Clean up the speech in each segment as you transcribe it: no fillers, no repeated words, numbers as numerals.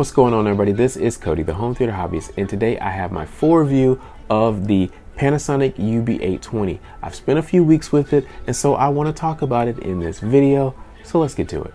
What's going on, everybody? This is Cody, the home theater hobbyist, and today I have my full review of the Panasonic UB820. I've spent a few weeks with it, and so I want to talk about it in this video, so let's get to it.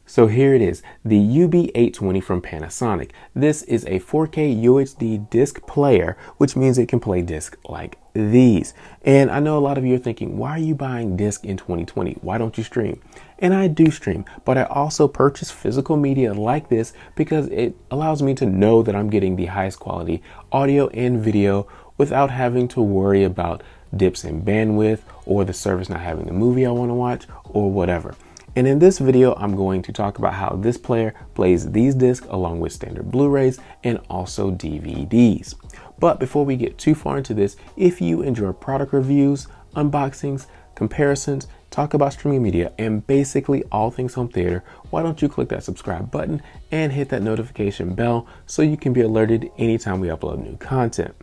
So here it is, the UB820 from Panasonic. This is a 4K UHD disc player, which means it can play disc like these. And I know a lot of you are thinking, why are you buying disc in 2020? Why don't you stream? And I do stream, but I also purchase physical media like this because it allows me to know that I'm getting the highest quality audio and video without having to worry about dips in bandwidth or the service not having the movie I want to watch or whatever. And in this video, I'm going to talk about how this player plays these discs along with standard Blu-rays and also DVDs. But before we get too far into this, if you enjoy product reviews, unboxings, comparisons, talk about streaming media, and basically all things home theater, why don't you click that subscribe button and hit that notification bell so you can be alerted anytime we upload new content.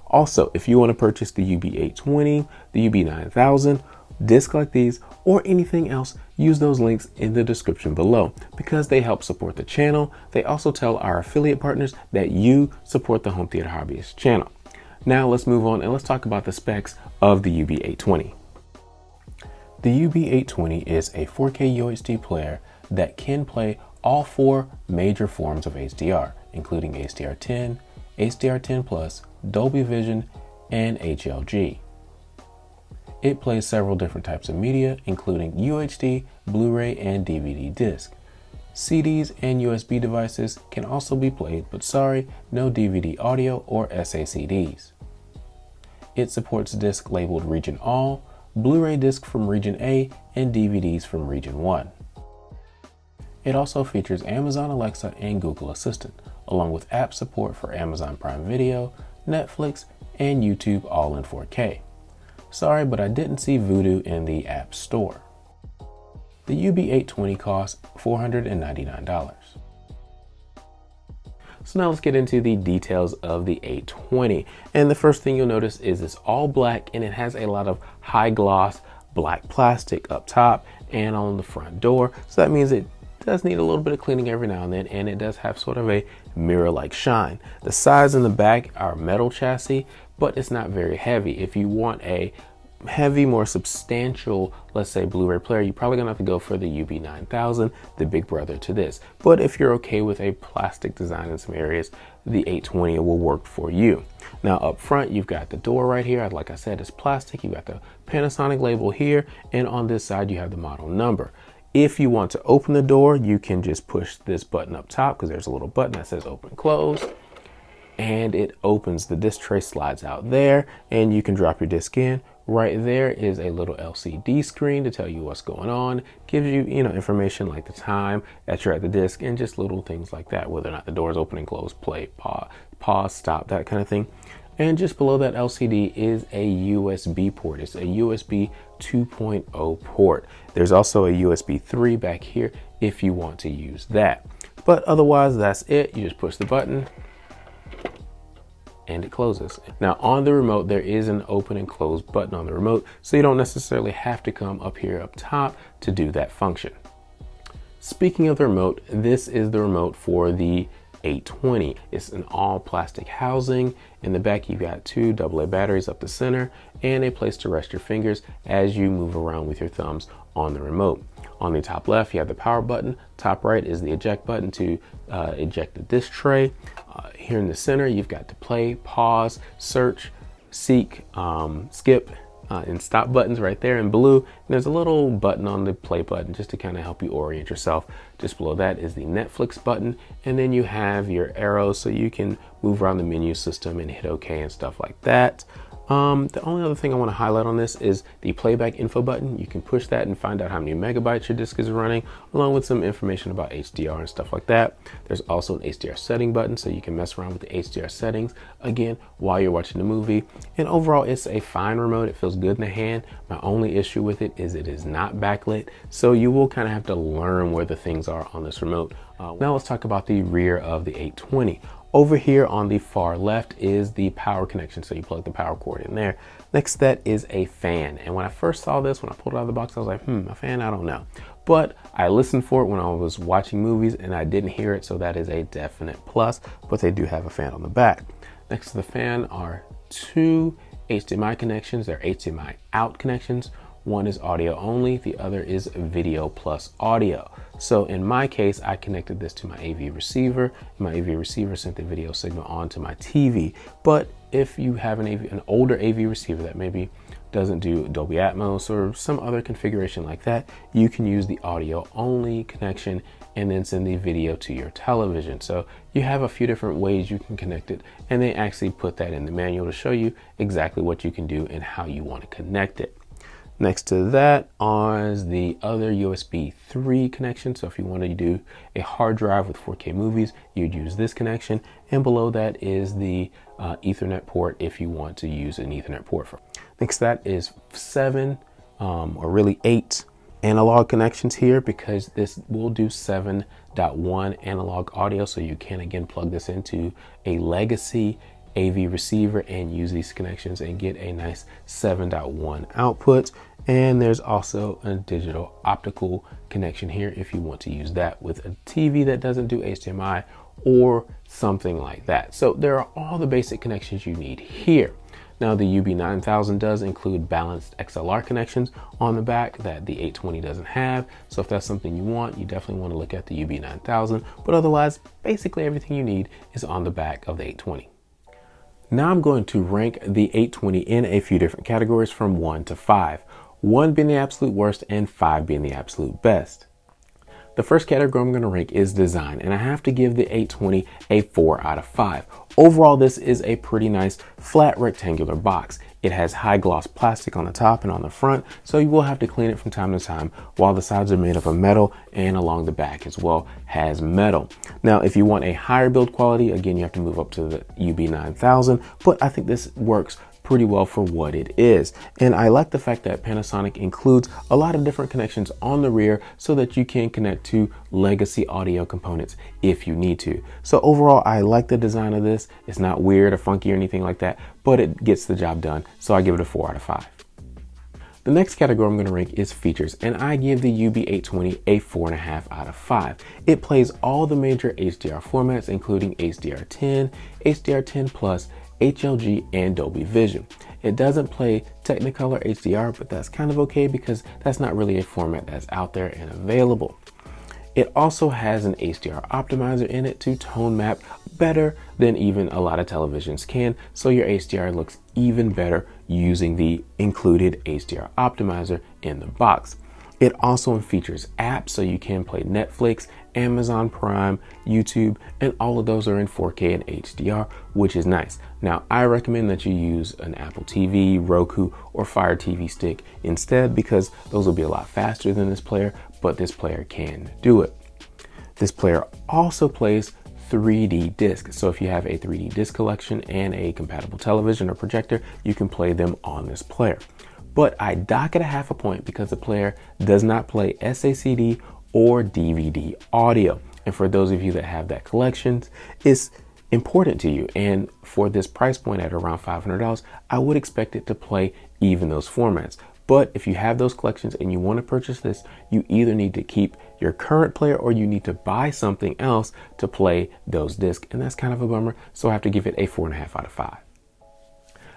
Also, if you want to purchase the UB820, the UB9000, discs like these, or anything else, use those links in the description below because they help support the channel. They also tell our affiliate partners that you support the Home Theater Hobbyist channel. Now let's move on and let's talk about the specs of the UB820. The UB820 is a 4K UHD player that can play all four major forms of HDR, including HDR10, HDR10+, Dolby Vision, and HLG. It plays several different types of media, including UHD, Blu-ray, and DVD disc. CDs and USB devices can also be played, but sorry, no DVD audio or SACDs. It supports disc labeled Region All, Blu-ray disc from Region A, and DVDs from Region 1. It also features Amazon Alexa and Google Assistant, along with app support for Amazon Prime Video, Netflix, and YouTube all in 4K. Sorry, but I didn't see Vudu in the App Store. The UB820 costs $499. So now let's get into the details of the 820. And the first thing you'll notice is it's all black and it has a lot of high gloss black plastic up top and on the front door. So that means it does need a little bit of cleaning every now and then, and it does have sort of a mirror-like shine. The sides in the back are metal chassis, but it's not very heavy. If you want a heavy, more substantial, let's say Blu-ray player, you're probably gonna have to go for the UB9000, the big brother to this. But if you're okay with a plastic design in some areas, the 820 will work for you. Now up front, you've got the door right here. Like I said, it's plastic. You got the Panasonic label here, and on this side, you have the model number. If you want to open the door, you can just push this button up top because there's a little button that says open close, and it opens. The disc tray slides out there and you can drop your disc in. Right there is a little LCD screen to tell you what's going on. Gives you, information like the time that you're at the disc and just little things like that, whether or not the door is open and closed, play, pause, stop, that kind of thing. And just below that LCD is a USB port. It's a USB 2.0 port. There's also a USB 3 back here if you want to use that. But otherwise, that's it. You just push the button and it closes. Now on the remote, there is an open and close button on the remote, so you don't necessarily have to come up here up top to do that function. Speaking of the remote, this is the remote for the 820. It's an all plastic housing. In the back, you've got two AA batteries up the center and a place to rest your fingers as you move around with your thumbs on the remote. On the top left, you have the power button. Top right is the eject button to eject the disc tray. Here in the center, you've got the play, pause, search, seek, skip, and stop buttons right there in blue. And there's a little button on the play button just to kind of help you orient yourself. Just below that is the Netflix button. And then you have your arrows so you can move around the menu system and hit OK and stuff like that. The only other thing I want to highlight on this is the playback info button. You can push that and find out how many megabytes your disc is running, along with some information about HDR and stuff like that. There's also an HDR setting button, so you can mess around with the HDR settings, again, while you're watching the movie. And overall, it's a fine remote. It feels good in the hand. My only issue with it is not backlit, so you will kind of have to learn where the things are on this remote. Now let's talk about the rear of the 820. Over here on the far left is the power connection, so you plug the power cord in there. Next to that is a fan, and when I first saw this, when I pulled it out of the box, I was like, a fan, I don't know. but I listened for it when I was watching movies and I didn't hear it, so that is a definite plus, but they do have a fan on the back. Next to the fan are two HDMI connections. They're HDMI out connections. One is audio only, the other is video plus audio. So in my case, I connected this to my AV receiver. My AV receiver sent the video signal onto my TV. But if you have an older AV receiver that maybe doesn't do Dolby Atmos or some other configuration like that, you can use the audio only connection and then send the video to your television. So you have a few different ways you can connect it, and they actually put that in the manual to show you exactly what you can do and how you want to connect it. Next to that is the other USB 3 connection. So if you want to do a hard drive with 4K movies, you'd use this connection. And below that is the Ethernet port if you want to use an Ethernet port. Next to that is 7 or really 8 analog connections here, because this will do 7.1 analog audio. So you can again plug this into a legacy AV receiver and use these connections and get a nice 7.1 output. And there's also a digital optical connection here if you want to use that with a TV that doesn't do HDMI or something like that. So there are all the basic connections you need here. Now the UB9000 does include balanced XLR connections on the back that the 820 doesn't have. So if that's something you want, you definitely want to look at the UB9000, but otherwise basically everything you need is on the back of the 820. Now I'm going to rank the 820 in a few different categories from 1 to 5. 1 being the absolute worst and 5 being the absolute best. The first category I'm going to rank is design, and I have to give the 820 a 4 out of 5. Overall, this is a pretty nice flat rectangular box. It has high gloss plastic on the top and on the front, so you will have to clean it from time to time, while the sides are made of metal and along the back as well has metal. Now, if you want a higher build quality, again, you have to move up to the UB9000, but I think this works pretty well for what it is. And I like the fact that Panasonic includes a lot of different connections on the rear so that you can connect to legacy audio components if you need to. So overall, I like the design of this. It's not weird or funky or anything like that, but it gets the job done. So I give it a 4 out of 5. The next category I'm going to rank is features, and I give the UB820 a 4.5 out of 5. It plays all the major HDR formats, including HDR10, HDR10 Plus, HLG, and Dolby Vision. It doesn't play Technicolor HDR, but that's kind of okay because that's not really a format that's out there and available. It also has an HDR optimizer in it to tone map better than even a lot of televisions can, so your HDR looks even better using the included HDR optimizer in the box. It also features apps, so you can play Netflix, Amazon Prime, YouTube, and all of those are in 4K and HDR, which is nice. Now, I recommend that you use an Apple TV, Roku, or Fire TV stick instead, because those will be a lot faster than this player, but this player can do it. This player also plays 3D disc. So if you have a 3D disc collection and a compatible television or projector, you can play them on this player. But I dock it a half a point because the player does not play SACD or DVD audio. And for those of you that have that collection, it's important to you. And for this price point at around $500, I would expect it to play even those formats. But if you have those collections and you want to purchase this, you either need to keep your current player or you need to buy something else to play those discs. And that's kind of a bummer. So I have to give it a 4.5 out of 5.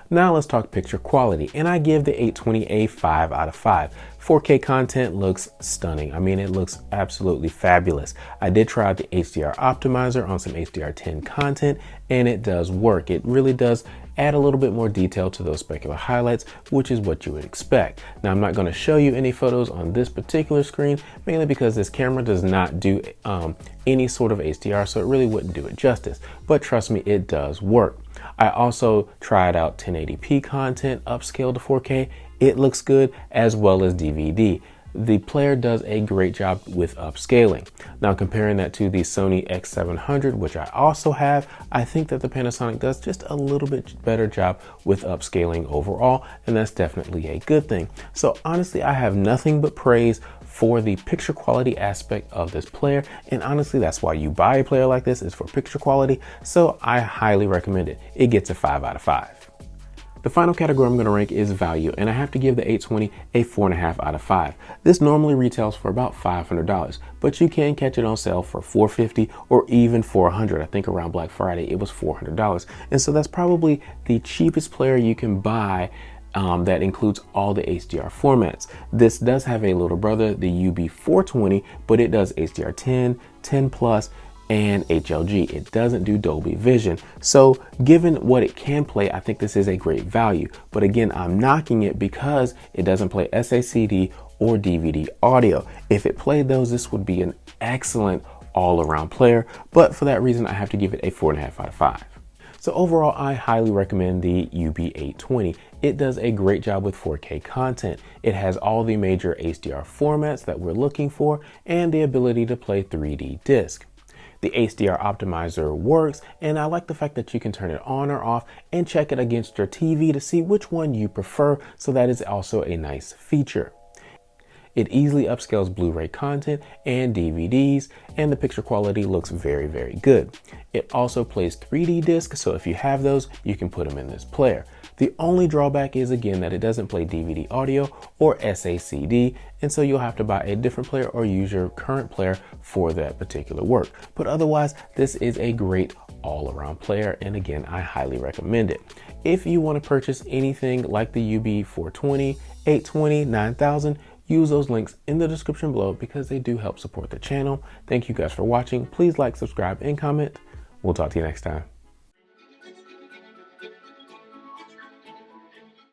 Now let's talk picture quality, and I give the 820 a 5 out of 5. 4K content looks stunning. I mean, it looks absolutely fabulous. I did try out the HDR optimizer on some HDR10 content, and it does work. It really does add a little bit more detail to those specular highlights, which is what you would expect. Now, I'm not going to show you any photos on this particular screen, mainly because this camera does not do any sort of HDR, so it really wouldn't do it justice. But trust me, it does work. I also tried out 1080p content upscaled to 4K. It looks good, as well as DVD. The player does a great job with upscaling. Now, comparing that to the Sony X700, which I also have, I think that the Panasonic does just a little bit better job with upscaling overall, and that's definitely a good thing. So honestly, I have nothing but praise for the picture quality aspect of this player, and honestly, that's why you buy a player like this, is for picture quality. So I highly recommend it. It gets a 5 out of 5. The final category I'm going to rank is value, and I have to give the 820 a 4.5 out of 5. This normally retails for about $500, but you can catch it on sale for $450 or even $400. I think around Black Friday it was $400, and so that's probably the cheapest player you can buy that includes all the HDR formats. This does have a little brother, the UB420, but it does HDR 10, 10 plus, and HLG. It doesn't do Dolby Vision. So given what it can play, I think this is a great value. But again, I'm knocking it because it doesn't play SACD or DVD audio. If it played those, this would be an excellent all-around player. But for that reason, I have to give it a 4.5 out of 5. So overall, I highly recommend the UB820. It does a great job with 4K content. It has all the major HDR formats that we're looking for and the ability to play 3D disc. The HDR optimizer works, and I like the fact that you can turn it on or off and check it against your TV to see which one you prefer, so that is also a nice feature. It easily upscales Blu-ray content and DVDs, and the picture quality looks very, very good. It also plays 3D discs, so if you have those, you can put them in this player. The only drawback is, again, that it doesn't play DVD audio or SACD, and so you'll have to buy a different player or use your current player for that particular work. But otherwise, this is a great all-around player, and again, I highly recommend it. If you want to purchase anything like the UB420, 820, 9000, use those links in the description below because they do help support the channel. Thank you guys for watching. Please like, subscribe, and comment. We'll talk to you next time.